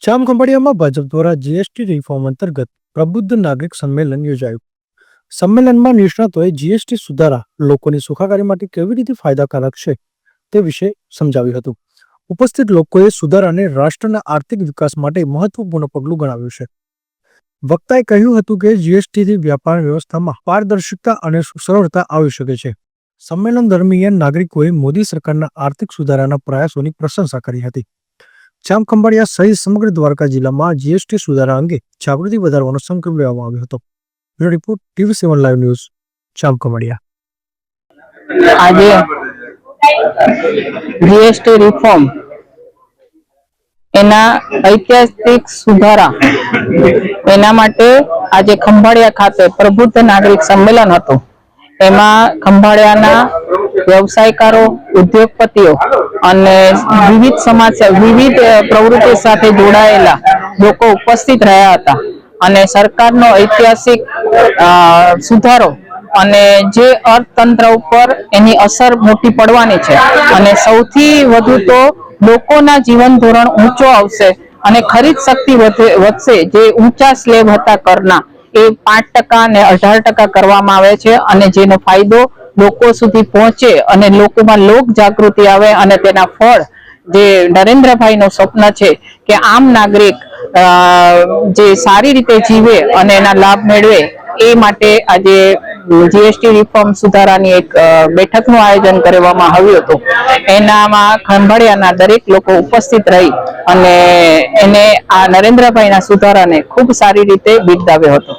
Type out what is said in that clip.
જામખંભાળિયામાં ભાજપ દ્વારા GST reform અંતર્ગત પ્રબુદ્ધ નાગરિક સંમેલન યોજાયું. સંમેલનમાં નિષ્ણાતોએ જીએસટી સુધારા લોકોની સુખાકારી માટે કેવી રીતે ફાયદાકારક છે તે વિશે સમજાવ્યું હતું. ઉપસ્થિત લોકોએ સુધારાને રાષ્ટ્રના આર્થિક વિકાસ માટે મહત્વપૂર્ણ પગલું ગણાવ્યું છે. વક્તાએ કહ્યું હતું કે જીએસટીથી વ્યાપાર વ્યવસ્થામાં પારદર્શકતા અને સરળતા આવી શકે છે. સંમેલન દરમિયાન નાગરિકોએ મોદી સરકારના આર્થિક સુધારાના પ્રયાસોની પ્રશંસા કરી હતી. જામખંભાળિયા સહિત સમગ્ર દ્વારકા જિલ્લામાં જીએસટી સુધારા અંગે જાગૃતિ વધારવાનો સંકલ્પ લેવામાં આવ્યો હતો. Bureau report TV7 live news Jamkhambhaliya. આજે જીએસટી રિફોર્મ એના ઐતિહાસિક સુધારા એના માટે આજે ખંભાળિયા ખાતે પ્રબુદ્ધ નાગરિક સંમેલન હતું. એમાં ખંભાળિયાના વ્યવસાયકારો, ઉદ્યોગપતિઓ અને વિવિધ સમાજ વિવિધ પ્રવૃત્તિ સાથે જોડાયેલા લોકો ઉપસ્થિત રહ્યા હતા અને સરકારનો ઐતિહાસિક સુધારો અને જે અર્થતંત્ર ઉપર એની અસર મોટી પડવાની છે અને સૌથી વધુ તો લોકોના જીવન ધોરણ ઊંચો આવશે અને ખરીદ શક્તિ વધશે. જે ઊંચા સ્લેબ હતા કરના એ 5% અને 18% કરવામાં આવે છે અને જેનો ફાયદો લોકો સુધી પહોંચે અને લોકોમાં લોક જાગૃતિ આવે અને તેના ફળ જે નરેન્દ્રભાઈનું સ્વપ્ન છે કે આમ નાગરિક જે સારી રીતે જીવે અને એના લાભ મેળવે એ માટે આજે જીએસટી રિફોર્મ સુધારાની એક બેઠકનું આયોજન કરવામાં આવ્યું હતું. એનામાં ખંભાળિયાના દરેક લોકો ઉપસ્થિત રહી અને એને આ નરેન્દ્રભાઈના સુધારાને ખૂબ સારી રીતે બિરદાવ્યો હતો.